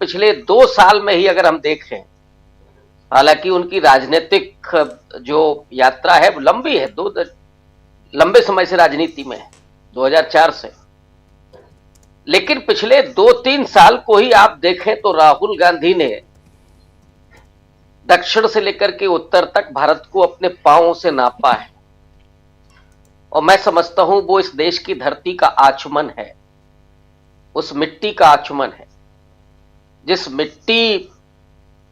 पिछले 2 साल में ही अगर हम देखें, हालांकि उनकी राजनीतिक जो यात्रा है वो लंबी है, लंबे समय से राजनीति में है, 2004 से, लेकिन पिछले 2-3 साल को ही आप देखें तो राहुल गांधी ने दक्षिण से लेकर के उत्तर तक भारत को अपने पांवों से नापा है। और मैं समझता हूं वो इस देश की धरती का आचमन है, उस मिट्टी का आचमन है, जिस मिट्टी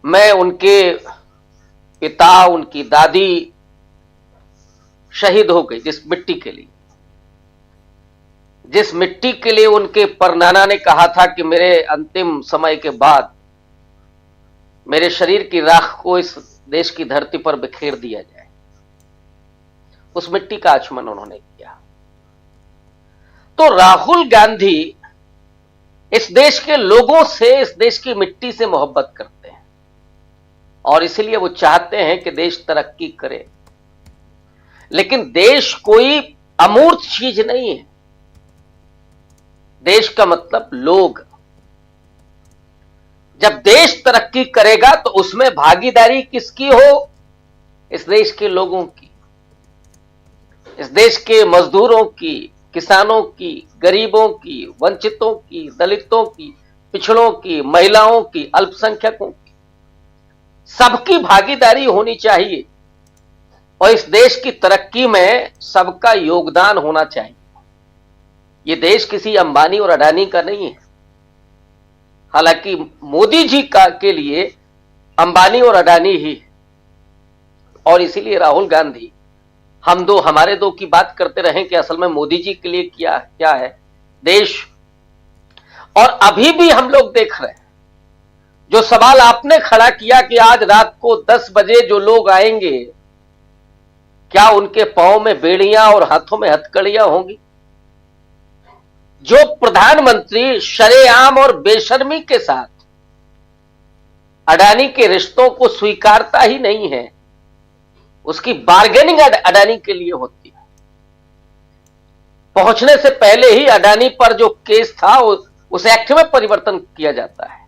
में उनके पिता, उनकी दादी शहीद हो गई, जिस मिट्टी के लिए, जिस मिट्टी के लिए उनके परनाना ने कहा था कि मेरे अंतिम समय के बाद मेरे शरीर की राख को इस देश की धरती पर बिखेर दिया जाए, उस मिट्टी का आचमन उन्होंने किया। तो राहुल गांधी इस देश के लोगों से, इस देश की मिट्टी से मोहब्बत करते हैं और इसलिए वो चाहते हैं कि देश तरक्की करे। लेकिन देश कोई अमूर्त चीज नहीं है, देश का मतलब लोग। जब देश तरक्की करेगा तो उसमें भागीदारी किसकी हो? इस देश के लोगों की, इस देश के मजदूरों की, किसानों की, गरीबों की, वंचितों की, दलितों की, पिछड़ों की, महिलाओं की, अल्पसंख्यकों की, सबकी भागीदारी होनी चाहिए और इस देश की तरक्की में सबका योगदान होना चाहिए। ये देश किसी अंबानी और अडानी का नहीं है। हालांकि मोदी जी के लिए अंबानी और अडानी ही है, और इसीलिए राहुल गांधी हमारे दो की बात करते रहे कि असल में मोदी जी के लिए क्या है देश। और अभी भी हम लोग देख रहे हैं, जो सवाल आपने खड़ा किया कि आज रात को 10 बजे जो लोग आएंगे, क्या उनके पांव में बेड़ियां और हाथों में हथकड़ियां होंगी? जो प्रधानमंत्री शरेआम और बेशर्मी के साथ अडानी के रिश्तों को स्वीकारता ही नहीं है, उसकी बार्गेनिंग अडानी के लिए होती है। पहुंचने से पहले ही अडानी पर जो केस था उस एक्ट में परिवर्तन किया जाता है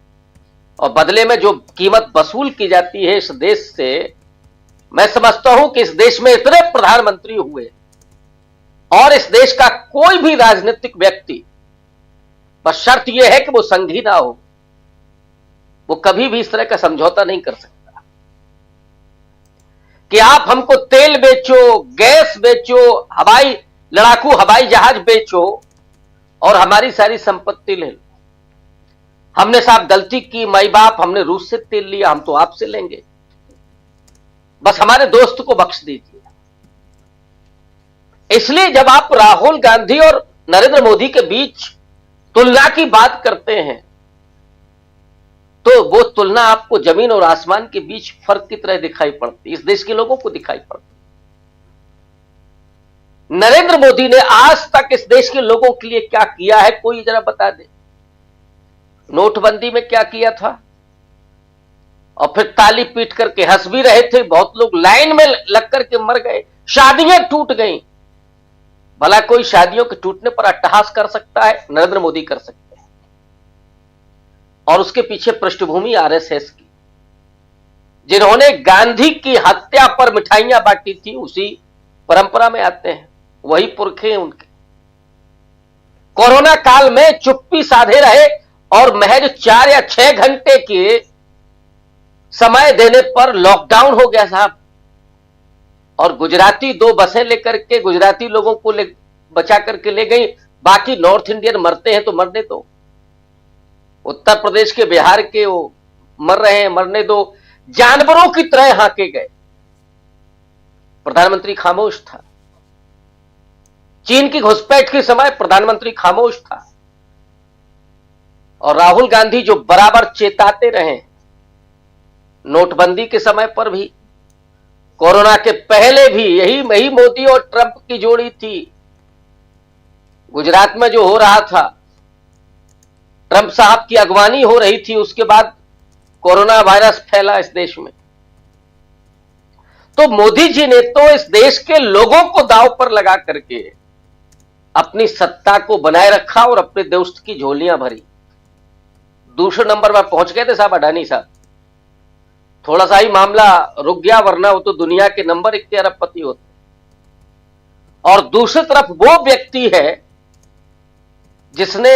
और बदले में जो कीमत वसूल की जाती है इस देश से, मैं समझता हूं कि इस देश में इतने प्रधानमंत्री हुए और इस देश का कोई भी राजनीतिक व्यक्ति, बस शर्त यह है कि वो संघी ना हो, वो कभी भी इस तरह का समझौता नहीं कर सकता कि आप हमको तेल बेचो, गैस बेचो, लड़ाकू हवाई जहाज बेचो और हमारी सारी संपत्ति ले लो। हमने साहब गलती की, माई बाप, हमने रूस से तेल लिया, हम तो आपसे लेंगे, बस हमारे दोस्त को बख्श दीजिए। इसलिए जब आप राहुल गांधी और नरेंद्र मोदी के बीच तुलना की बात करते हैं तो वो तुलना आपको जमीन और आसमान के बीच फर्क की तरह दिखाई पड़ती, इस देश के लोगों को दिखाई पड़ती। नरेंद्र मोदी ने आज तक इस देश के लोगों के लिए क्या किया है, कोई जरा बता दे। नोटबंदी में क्या किया था, और फिर ताली पीट करके हंस भी रहे थे, बहुत लोग लाइन में लग करके मर गए, शादियां टूट गई। भला कोई शादियों के टूटने पर अट्टहास कर सकता है? नरेंद्र मोदी कर सकते हैं। और उसके पीछे पृष्ठभूमि आरएसएस की, जिन्होंने गांधी की हत्या पर मिठाइयां बांटी थी, उसी परंपरा में आते हैं, वही पुरखे हैं उनके। कोरोना काल में चुप्पी साधे रहे और महज 4 या 6 घंटे के समय देने पर लॉकडाउन हो गया साहब, और गुजराती 2 बसें लेकर के गुजराती लोगों को बचा करके ले गई। बाकी नॉर्थ इंडियन मरते हैं तो मरने दो, उत्तर प्रदेश के, बिहार के वो मर रहे हैं, मरने दो। जानवरों की तरह हाके गए, प्रधानमंत्री खामोश था। चीन की घुसपैठ के समय प्रधानमंत्री खामोश था। और राहुल गांधी जो बराबर चेताते रहे, नोटबंदी के समय पर भी, कोरोना के पहले भी, यही मोदी और ट्रंप की जोड़ी थी। गुजरात में जो हो रहा था, ट्रंप साहब की अगवानी हो रही थी, उसके बाद कोरोना वायरस फैला इस देश में। तो मोदी जी ने तो इस देश के लोगों को दांव पर लगा करके अपनी सत्ता को बनाए रखा और अपने दोस्त की झोलियां भरी। दूसरे नंबर पर पहुंच गए थे साहब अडानी साहब। थोड़ा सा ही मामला रुक गया, वरना वो तो दुनिया के नंबर 1 अरबपति होते। और दूसरी तरफ वो व्यक्ति है जिसने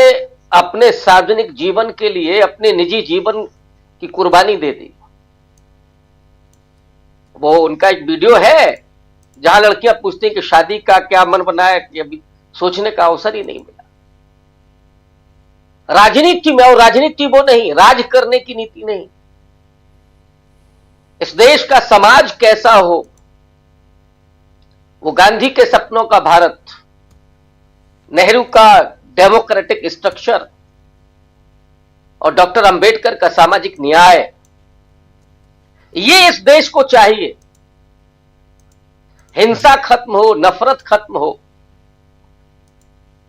अपने सार्वजनिक जीवन के लिए अपने निजी जीवन की कुर्बानी दे दी। वो उनका एक वीडियो है जहां लड़कियां पूछती हैं कि शादी का क्या मन बना है, कि अभी सोचने का अवसर ही नहीं मिला। राजनीति में, और राजनीति वो नहीं, राज करने की नीति नहीं। इस देश का समाज कैसा हो, वो गांधी के सपनों का भारत, नेहरू का डेमोक्रेटिक स्ट्रक्चर और डॉक्टर अंबेडकर का सामाजिक न्याय, ये इस देश को चाहिए। हिंसा खत्म हो, नफरत खत्म हो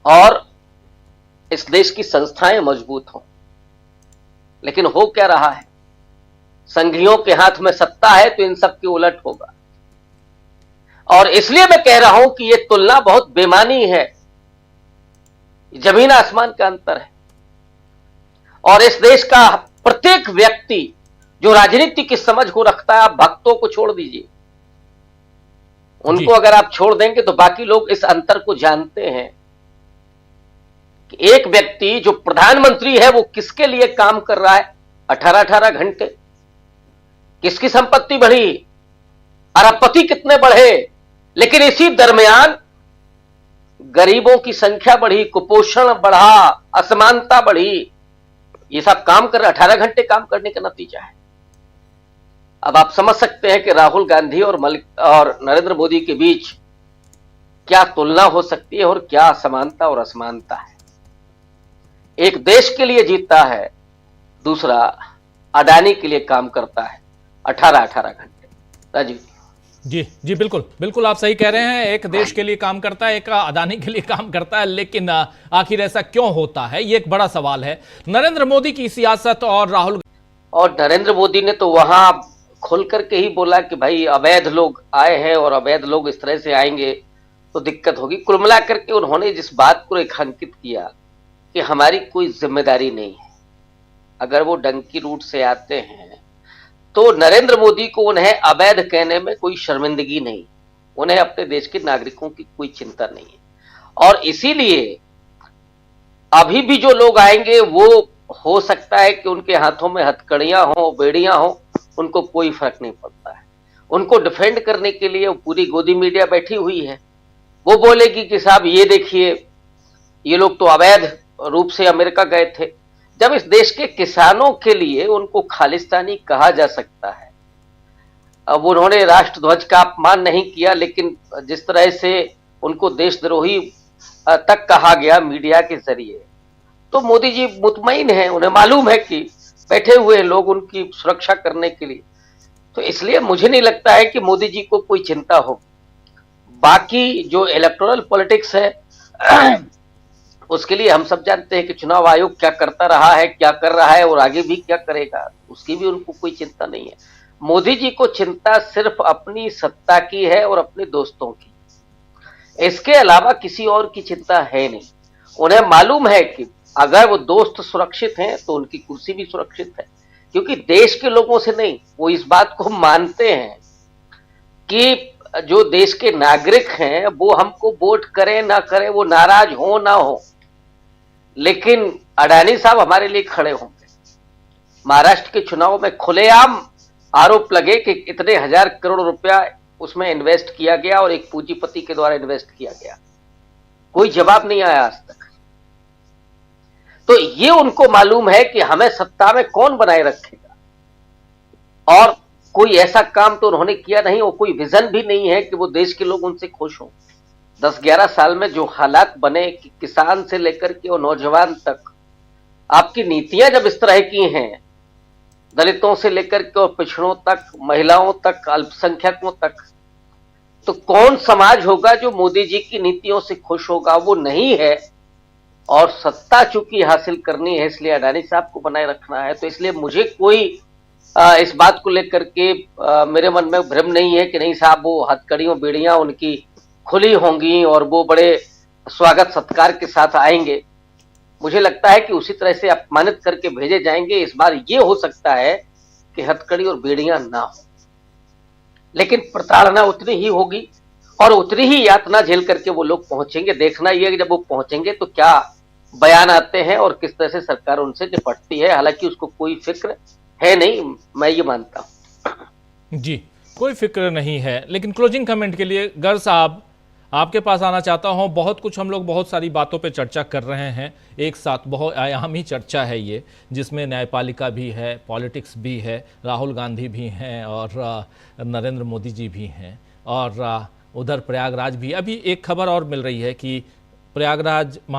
और इस देश की संस्थाएं मजबूत हो। लेकिन हो क्या रहा है? संघियों के हाथ में सत्ता है तो इन सब की उलट होगा। और इसलिए मैं कह रहा हूं कि यह तुलना बहुत बेमानी है, जमीन आसमान का अंतर है। और इस देश का प्रत्येक व्यक्ति जो राजनीति की समझ को रखता है, आप भक्तों को छोड़ दीजिए, उनको अगर आप छोड़ देंगे तो बाकी लोग इस अंतर को जानते हैं कि एक व्यक्ति जो प्रधानमंत्री है वो किसके लिए काम कर रहा है 18-18 घंटे, किसकी संपत्ति बढ़ी, अरबपति कितने बढ़े, लेकिन इसी दरमियान गरीबों की संख्या बढ़ी, कुपोषण बढ़ा, असमानता बढ़ी। ये सब काम कर 18 घंटे काम करने का नतीजा है। अब आप समझ सकते हैं कि राहुल गांधी और नरेंद्र मोदी के बीच क्या तुलना हो सकती है और क्या असमानता और असमानता है। एक देश के लिए जीतता है, दूसरा अडानी के लिए काम करता है 18-18 घंटे। राजीव जी जी, बिल्कुल बिल्कुल आप सही कह रहे हैं। एक देश के लिए काम करता है, एक अडानी के लिए काम करता है, लेकिन आखिर ऐसा क्यों होता है, ये एक बड़ा सवाल है। नरेंद्र मोदी की सियासत और नरेंद्र मोदी ने तो वहां खुल करके ही बोला कि भाई अवैध लोग आए हैं और अवैध लोग इस तरह से आएंगे तो दिक्कत होगी। कुल मिला करके उन्होंने जिस बात को रेखांकित किया कि हमारी कोई जिम्मेदारी नहीं है, अगर वो डंकी रूट से आते हैं तो नरेंद्र मोदी को उन्हें अवैध कहने में कोई शर्मिंदगी नहीं, उन्हें अपने देश के नागरिकों की कोई चिंता नहीं है। और इसीलिए अभी भी जो लोग आएंगे वो हो सकता है कि उनके हाथों में हथकड़ियां हो, बेड़ियां हो, उनको कोई फर्क नहीं पड़ता है। उनको डिफेंड करने के लिए पूरी गोदी मीडिया बैठी हुई है। वो बोलेगी कि साहब ये देखिए, ये लोग तो अवैध रूप से अमेरिका गए थे। जब इस देश के किसानों के लिए उनको खालिस्तानी कहा जा सकता है, अब उन्होंने राष्ट्रध्वज का अपमान नहीं किया, लेकिन जिस तरह से उनको देशद्रोही तक कहा गया मीडिया के जरिए, तो मोदी जी मुतमईन हैं, उन्हें मालूम है कि बैठे हुए लोग उनकी सुरक्षा करने के लिए। तो इसलिए मुझे नहीं लगता है कि मोदी जी को कोई चिंता हो। बाकी जो इलेक्टोरल पॉलिटिक्स है उसके लिए हम सब जानते हैं कि चुनाव आयोग क्या करता रहा है, क्या कर रहा है और आगे भी क्या करेगा, उसकी भी उनको कोई चिंता नहीं है। मोदी जी को चिंता सिर्फ अपनी सत्ता की है और अपने दोस्तों की, इसके अलावा किसी और की चिंता है नहीं। उन्हें मालूम है कि अगर वो दोस्त सुरक्षित हैं तो उनकी कुर्सी भी सुरक्षित है, क्योंकि देश के लोगों से नहीं, वो इस बात को मानते हैं कि जो देश के नागरिक हैं वो हमको वोट करें ना करें, वो नाराज हो ना हो, लेकिन अडानी साहब हमारे लिए खड़े होंगे। महाराष्ट्र के चुनाव में खुलेआम आरोप लगे कि इतने 1000 करोड़ रुपया उसमें इन्वेस्ट किया गया और एक पूंजीपति के द्वारा इन्वेस्ट किया गया, कोई जवाब नहीं आया आज तक। तो ये उनको मालूम है कि हमें सत्ता में कौन बनाए रखेगा, और कोई ऐसा काम तो उन्होंने किया नहीं और कोई विजन भी नहीं है कि वो देश के लोग उनसे खुश हों। 10-11 साल में जो हालात बने कि किसान से लेकर के और नौजवान तक, आपकी नीतियां जब इस तरह की हैं, दलितों से लेकर के और पिछड़ों तक, महिलाओं तक, अल्पसंख्यकों तक, तो कौन समाज होगा जो मोदी जी की नीतियों से खुश होगा? वो नहीं है। और सत्ता चूंकि हासिल करनी है, इसलिए अडानी साहब को बनाए रखना है। तो इसलिए मुझे कोई इस बात को लेकर के मेरे मन में भ्रम नहीं है कि नहीं साहब वो हथकड़ियों बेड़ियां उनकी खुली होंगी और वो बड़े स्वागत सत्कार के साथ आएंगे। मुझे लगता है कि उसी तरह से अपमानित करके भेजे जाएंगे। इस बार ये हो सकता है कि हथकड़ी और बेड़ियां ना हो, लेकिन प्रताड़ना उतनी ही होगी और उतनी ही यातना झेल करके वो लोग पहुंचेंगे। देखना ये है कि जब वो पहुंचेंगे तो क्या बयान आते हैं और किस तरह से सरकार उनसे निपटती है। हालांकि उसको कोई फिक्र है नहीं, मैं ये मानता हूं। जी, कोई फिक्र नहीं है। लेकिन क्लोजिंग कमेंट के लिए गर्ग साहब आपके पास आना चाहता हूं। बहुत कुछ हम लोग बहुत सारी बातों पे चर्चा कर रहे हैं एक साथ, बहुत आयामी चर्चा है ये, जिसमें न्यायपालिका भी है, पॉलिटिक्स भी है, राहुल गांधी भी हैं और नरेंद्र मोदी जी भी हैं, और उधर प्रयागराज भी। अभी एक खबर और मिल रही है कि प्रयागराज